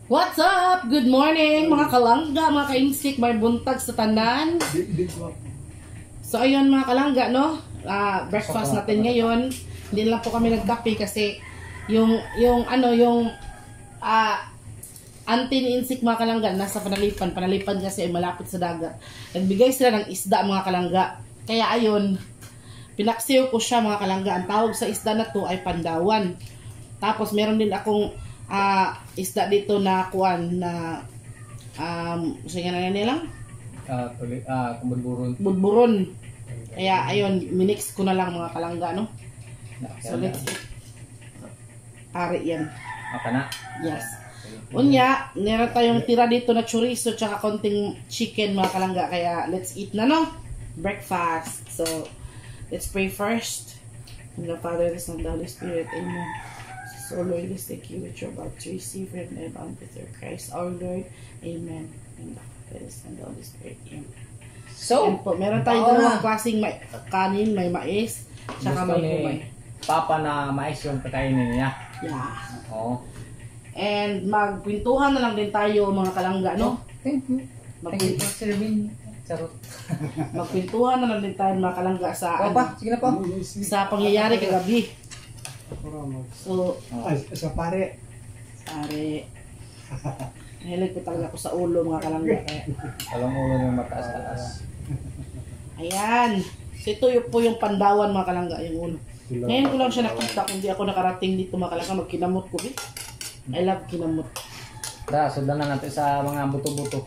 What's up? Good morning mga kalangga, mga ka-insik, may buntag sa tanan. So ayun mga kalangga, no? Breakfast natin ngayon. Hindi lang po kami nagkape kasi yung auntie ni insik mga kalangga nasa panalipan kasi ay malapit sa dagat. Nagbigay sila ng isda mga kalangga. Kaya ayun, pinaksiw ko siya mga kalangga. Ang tawag sa isda na to ay pandawan. Tapos meron din akong isda dito na kuan na sige na nilang budburon. Kaya ayun, minix ko na lang mga kalangga, no? So let's eat. Ari yan. Okay na? Yes. Unya, meron tayong tira dito na chorizo tsaka konting chicken mga kalangga. Kaya let's eat na, no? Breakfast. So let's pray first. In the Father, the Son, and the Holy Spirit. Amen. So Lord, let's thank you with your about to receive and bound with your Christ our Lord. Amen. In the Father, the Son, and the Holy Spirit. Amen. So, po, meron tayong dalawang klaseng kanin, may mais, tsaka may humay. Papa na mais yung kakainin niya. Yeah. Oo. And magkwentuhan na lang din tayo mga kalangga, no? Thank you. Thank you for serving. Charot. Magkwentuhan na lang din tayo mga kalangga sa Sige na po. sa pangyayari kagabi. So, sa pare. Nahilig ko talaga ako sa ulo mga kalangga. Alam ulo ng mataas-taas. Ayan. So ito po yung pandawan mga kalangga, yung ulo. Ngayon ko lang siya nakita kung di ako nakarating dito mga kalangga. Magkinamot ko. I love kinamot. Tara, sundan na natin sa mga buto-buto.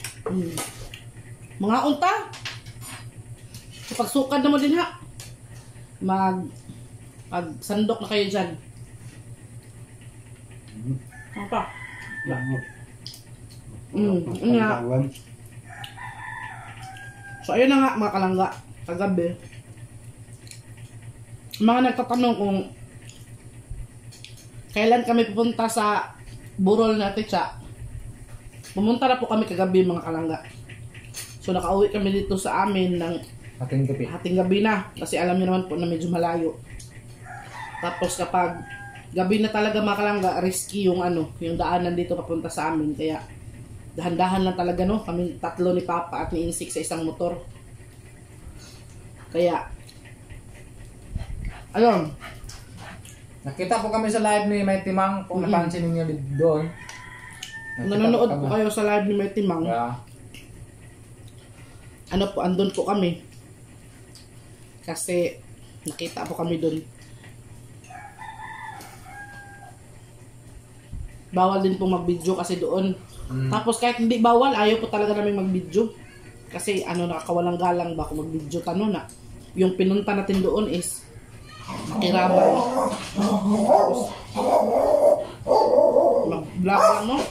Mga unta. Kapag sukad na mo din ha. Sandok na kayo dyan. Ano pa? So ayun na nga mga kalangga. Kagabi. Mga nagtatanong kung kailan kami pupunta sa burol na Atitsa. Pumunta na po kami kagabi mga kalangga. So nakauwi kami dito sa amin ng hating gabi na. Kasi alam niyo naman po na medyo malayo. Tapos kapag gabi na talaga mga kalangga, risky yung yung daanan dito papunta sa amin. Kaya dahan-dahan lang talaga, no? Kami tatlo ni Papa at ni Insik sa isang motor. Kaya ayun. Nakita po kami sa live ni May Timang. Kung napansin ninyo doon. Nanonood po kayo sa live ni May Timang. Yeah. Andun po kami. Kasi nakita po kami doon. Bawal din po mag-video kasi doon. Tapos kahit hindi bawal, ayaw po talaga namin mag-video. Kasi nakakawalang galang ba kung mag-video na. Yung pinunta natin doon is Kirabay. Tapos mag-vlog lang, no?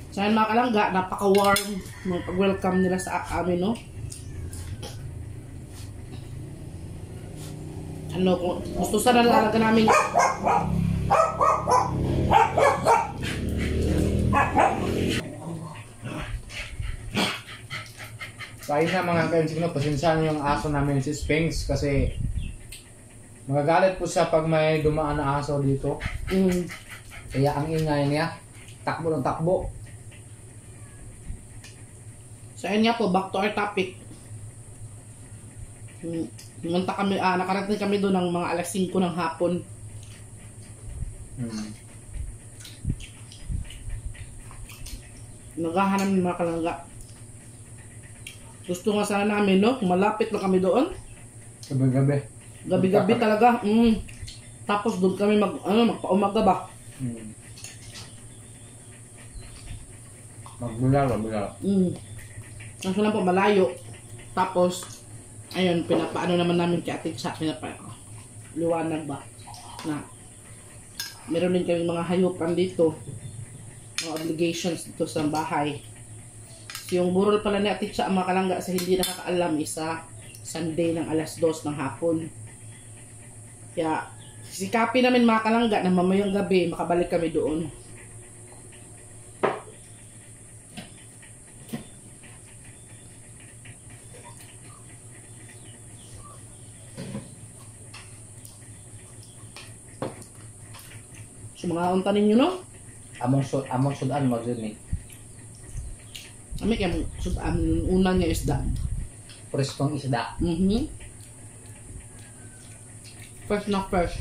So yun mga kalangga, napaka-warm ng pag-welcome nila sa amin, no? Kung gusto sana talaga namin So ayun na mga ka-insik, pasensyahan yung aso namin si Sphinx kasi magagalit po siya pag may dumaan na aso dito. Kaya ang ingay niya, takbo ng takbo. So ayun nga po, back to our topic. Nakarating kami doon ng mga alas 5 ng hapon. Naghahanap ng mga kalangga. Gusto nga sana namin, no? Malapit na kami doon. Gabi-gabi. Gabi-gabi talaga. Tapos doon kami magpaumaga ba? Magbulalo. Kaso lang po, malayo. Tapos, ayun, pinapaano naman namin kay Atitsa, liwanag ba? Na, meron din kami mga hayupan dito. Mga obligations dito sa bahay. So, yung burol pala ni Atitsa, mga kalangga, sa hindi nakakaalam, isa Sunday ng alas 2 ng hapon. Kaya, sikapin namin mga kalangga na mamayang gabi, makabalik kami doon. Sa mga unta ninyo, no? Among sudan mo dun eh. Kami kaya unang niya isda. Preskong isda. Fresh na fresh.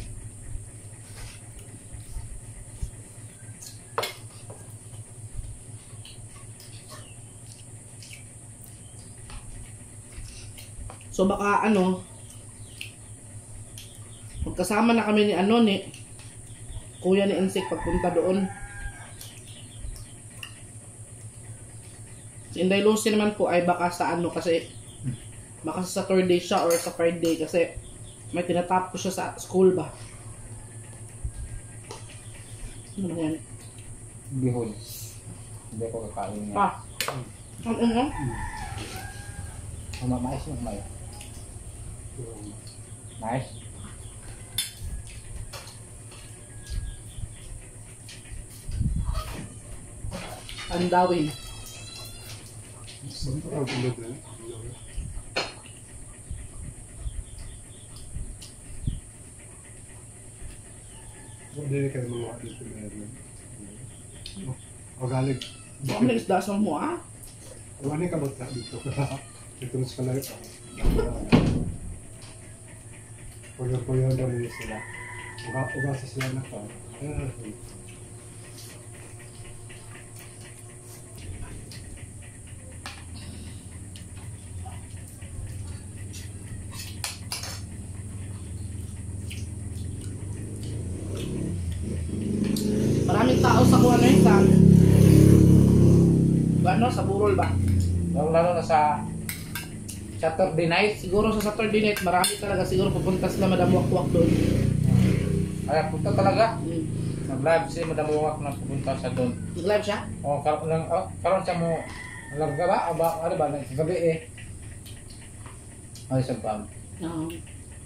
So baka magkasama na kami ni kuya ni Insik pagpunta doon. Si Inday Lucy naman po ay baka sa kasi baka sa Saturday siya or sa Friday kasi may tinatap ko siya sa school ba. Ano ba yan? Bihon. Hindi ko kakain niya. Pa. Ano? Mais mo, mais. Mais? Ang dawin. Hindi kayo mga dito meron. Magalig. Baka may isda sa mo Ano ka ba dito? Ito mas kalay. Puyo-puyo daw nila sila. Ugasa sila na pa. Maraming tao sa kuha na sa burol ba? Lalo na sa Saturday night. Siguro sa Saturday night, marami talaga siguro pupunta sila Madam Wakwak doon. Ay, punta talaga. Mm. Nag-live si Madam Wak na pupunta sa doon. Nag-live siya? Karon siya mo alam ka ba? Ano ba? Gabi eh. Ay, sa pam. Oo.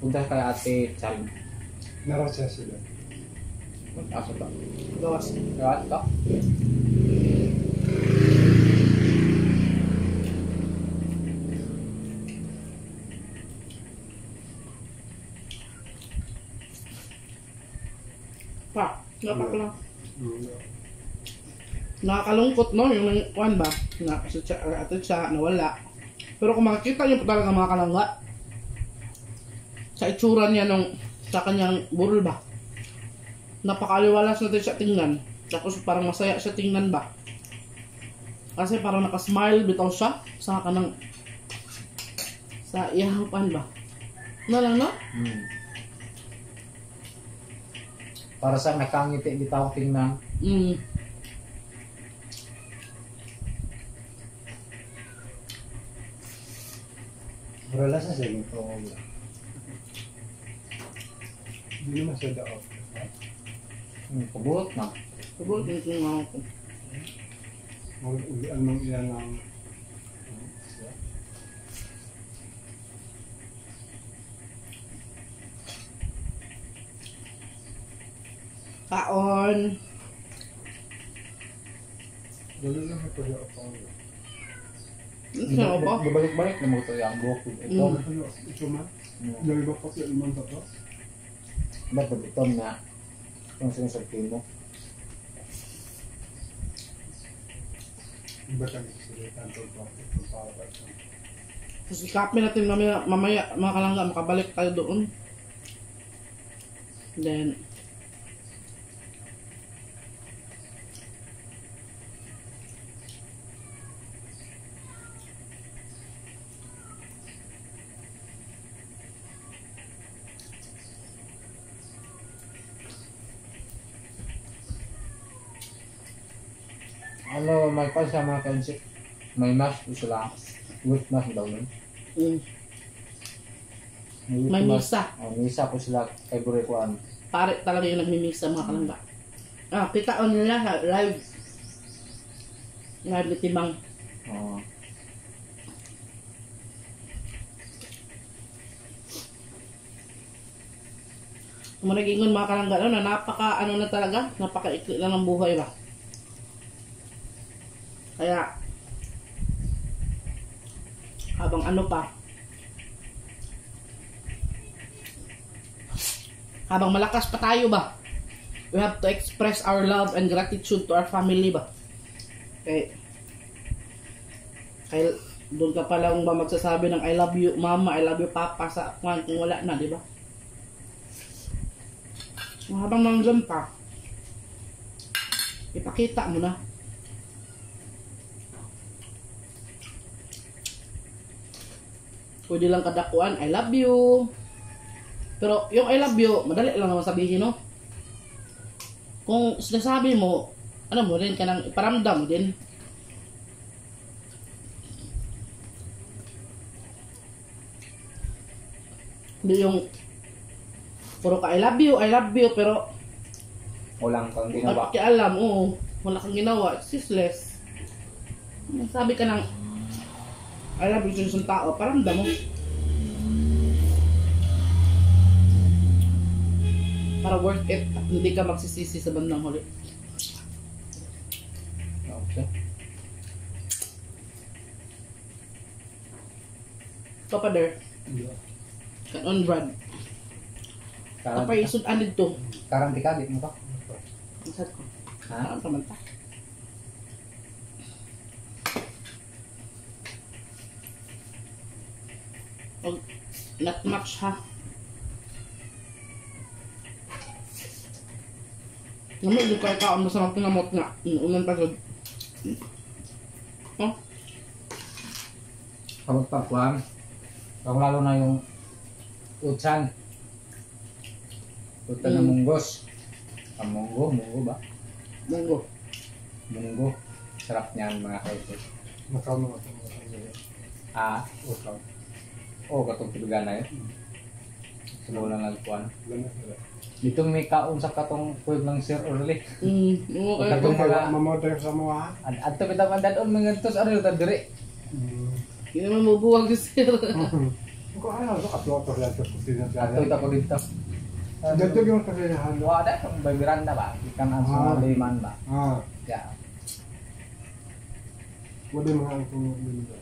Punta kay Ate Charm. Narasya sila. Asa ba? Gawas. Kaya ka? Pa, dapat lang. Nakakalungkot no, yung kuan ba? Na atin siya nawala. Pero kung makikita niyo po talaga mga kalangga, sa itsura niya nung sa kanyang burol ba? Napakaliwalas natin siya tingnan. Tapos parang masaya siya tingnan ba? Kasi parang nakasmile bitaw siya sa kanang sa ihapan ba? Na lang no? Para sa nakangiti bitaw tingnan. Marala sa sila ito. Hindi naman siya daot. Pabuot na. Sabot yung tingnan ko. Mag-ulian ng iyan ng Kaon. Dalo lang ito siya ako. Ano ba? Babalik-balik na mo ito yung buhok. Ito. Ito man. Dali ba pa siya naman ito? Ba't babitom na yung sinusagpin mo? Iba kami sila tanto pa. Ito para ba ito? Tapos ikapin natin mamaya mga kalangga, makabalik tayo doon. Then, Ano, may pa siya mga kansik. May mask po sila. With mask daw yun. may misa. Misa po sila kay Burekuan. Pare talaga yung nagmimisa mga kalangga. Kita on nila sa live. Live ni Timang. Kung nagingon mga kalangga, na napaka na talaga, napaka-ikli lang ng buhay ba. Kaya, habang habang malakas pa tayo ba, we have to express our love and gratitude to our family ba? Kaya doon ka pa lang ba magsasabi ng I love you mama, I love you papa sa kung wala na, di ba? Habang nandun pa, ipakita mo na. Pwede lang kadakuan, I love you. Pero yung I love you, madali lang naman sabihin, no? Kung sinasabi mo, ano mo rin ka nang iparamdam din. Hindi yung puro ka I love you, pero Walang kang ginawa. pakialam, oo, wala kang ginawa, it's useless. Sabi ka ng I love you sa isang tao, paramdam mo. Para worth it, at hindi ka magsisisi sa bandang huli. Okay. So, Pader, kanon Brad, kapay isod anid to. Karang tikagit mo ka? Masad ko. Ha? Saan ka man ta? Og, not much ha. Naman yung kaya kaon mo sa mga pinamot nga. Unang pasod. Oh? Kapag pakuhan, kung lalo na yung utsan. Utsan na munggos. Munggo ba? Munggo. Munggo. Sarap niyan mga kaito. Makaw mo. Ah, Makaw. oh, katong tulugan na yun. Sulo lang nagkuhan. Lamas na. Dito may kaon sa katong puwag ng Sir Orly. Oo kayo. Katong mga Mamoder sa mga. adto kita mandan mga tos ano ta dire. Hindi naman mabuwag si sir. Kung ano, kaploto lang sa kusina. Adto ta ko dito. Dagdag yung kasinahan. Wa ada tong Miranda ba? Ikan ang sa liman ba? Ya. Wala mga ang nila.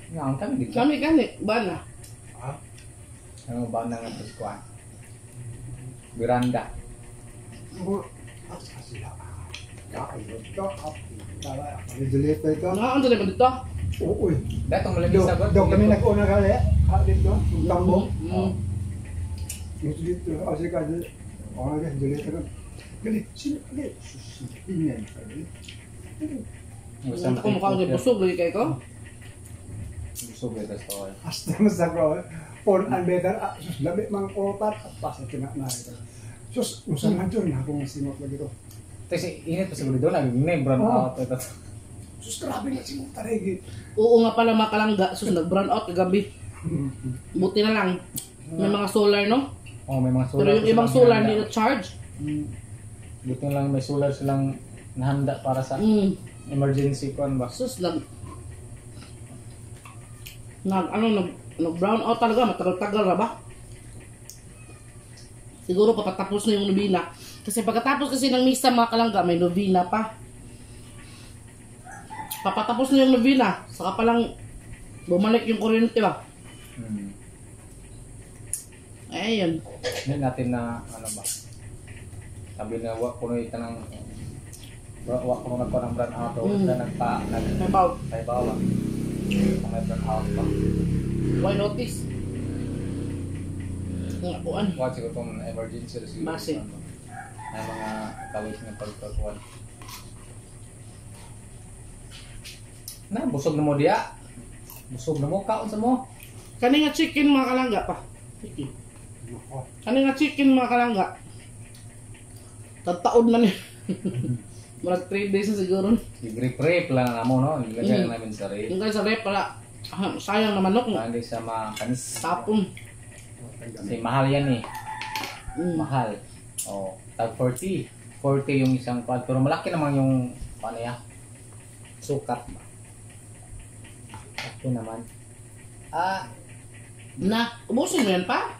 Nga kami dito. Kami bana. Ano ba nang kuhan? Miranda. Sila. Ayun to. Delete pa ito. Ano na ba dito? Oo. Datong malagi sa god. Daw kami nag-una kali. Dito. Tambong. Yung dito. Kasi kasi. Oh, guys, delete ko. Galit. Sino galit? Susipinan pa rin. Ang ako mukhang busog lagi kayo ko. Busog ito sa Hasta mas ako. Phone and better. Sus, labi mang opat. Pas na tinakna ito. Sus, usang man dyan. Akong simot lagi ito. Kasi init pa siguro doon, naging brown out ito. Sus, grabe na simot tarigi. Oo nga pala mga kalangga. Sus, nag-brown out kagabi. Buti na lang. May mga solar, no? Oh, may mga solar. Pero yung ibang solar hindi na-charge. Buti na lang may solar silang nahanda para sa emergency kuan ba. Sus, nag-brown out talaga. Matagal-tagal na ba? Siguro papatapos na yung novena. Kasi pagkatapos kasi ng misa mga kalangga, may novena pa. Papatapos na yung novena. Saka palang bumalik yung kuryente ba? Ayun. Hindi natin na ano ba. Sabi na wa kuno ita ng wa kuno nagpa ng brand out na May baw. kay bawa. May brand out pa. Why notice? Nga puan. Wa siguro tong emergency siguro. Base. Ay mga kawis ng pagkakuan. Na busog na mo diya. Busog na mo kaon sa mo. Kani nga chicken mga kalangga pa. Chicken. Kani nga chicken mga kalangga. Tataod na niya. Marag 3 days na siguro. I-grip lang na mo no. Ilagay namin sa rep. Yung kaya sa rep pala. Sayang na manok mo. Hindi sa makanis. Tapon. Kasi mahal yan eh. Mahal. Oh, tag 40. 40 yung isang pad. Pero malaki naman yung paano yan? Sukat ba? Ito naman. Na, ubusin mo yan pa?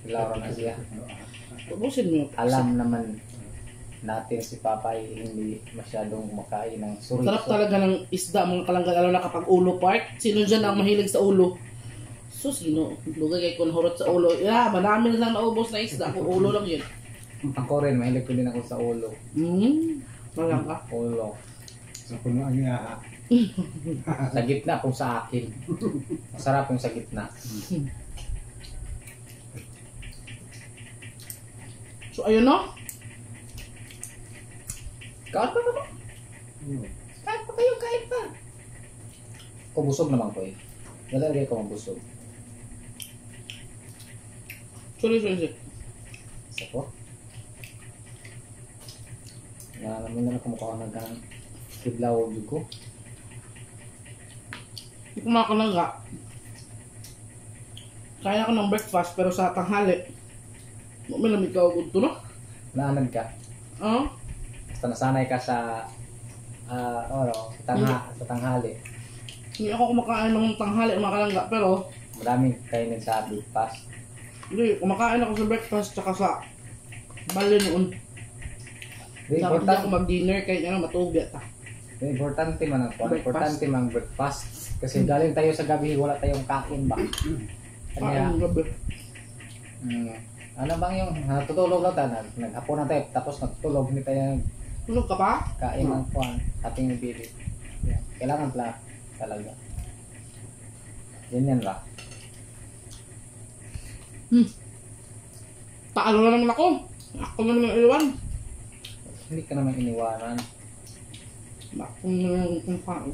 Laro na siya. Ubusin mo yan. Alam naman natin si Papay hindi masyadong makain ng suri. Sarap talaga ng isda mga kalangga. Lalo na kapag ulo part. Sino dyan ang mahilig sa ulo? So, sino? Lugay kay kun hurot sa ulo. Yeah, marami lang naubos na isda. Kung ulo lang yun. Ako rin, mahilig ko din ako sa ulo. Wala ka. Ulo. Sa punuan niya. Sa gitna kung sa akin. Masarap yung sa gitna. So, ayun no? Kain pa naman. Kain pa kayo, kain pa. Kung busog naman ko eh. Nalagay ko ang busog. Sorry. Isa po. Naman na kumukha ng ganang kiblaw ko. Hindi kumakalangga. Kaya ako ng breakfast pero sa tanghali. May lamig ka ako ito, no? Naanad ka. Basta nasanay ka sa sa tanghali. Hindi ako kumakain ng tanghali, kumakalangga, pero Madaming kainin sa breakfast. hindi, kumakain ako sa breakfast tsaka sa bali noon. Dapat hindi ako mag-dinner kahit ano, matubi ata. Importante man ang Breakfast. importante man breakfast. Kasi galing tayo sa gabi, wala tayong kain ba? Kaya, Kain gabi. ano bang yung natutulog lang tayo, naghapon na tayo, tapos natutulog, hindi tayo Tulog ka pa? kain ng kuwan, ating ibili. Yeah. Kailangan pala talaga. Ganyan ba? Paano na naman ako? Ako na naman iwan. Hindi ka naman iniwanan. Ako na naman kumpaan.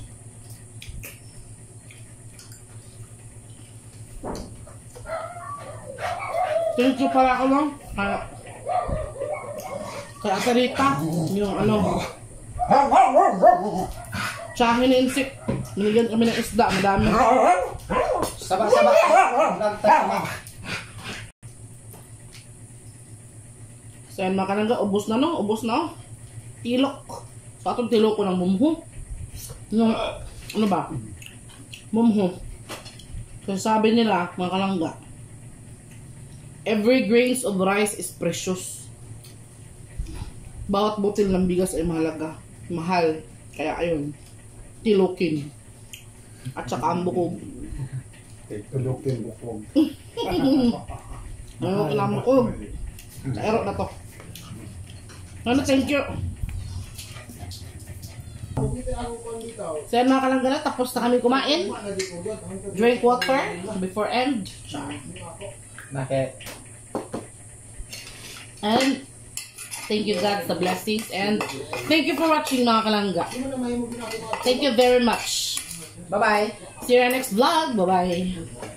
Thank you pala ako lang. Kaya Sarita, yung ano, tsahin na insik. Binigyan kami ng isda, madami. Saba! So yan mga kanangga, ubos na no? Ubos na. Tilok. So atong tilok ko ng mumho. Yung, ano ba? Mumho. So sabi nila, mga kanangga, every grains of rice is precious. Bawat butil ng bigas ay mahalaga. Mahal. Kaya ayun, tilokin. At saka ang bukog. Tulokin bukog. Ano kailangan bukog? Sa ero na to. Ano, thank you. So yan mga kalanggana, tapos na kami kumain. Drink water before end. Nakit. And thank you God sa blessings. And thank you for watching mga kalangga. Thank you very much. Bye-bye! See you in our next vlog. Bye-bye.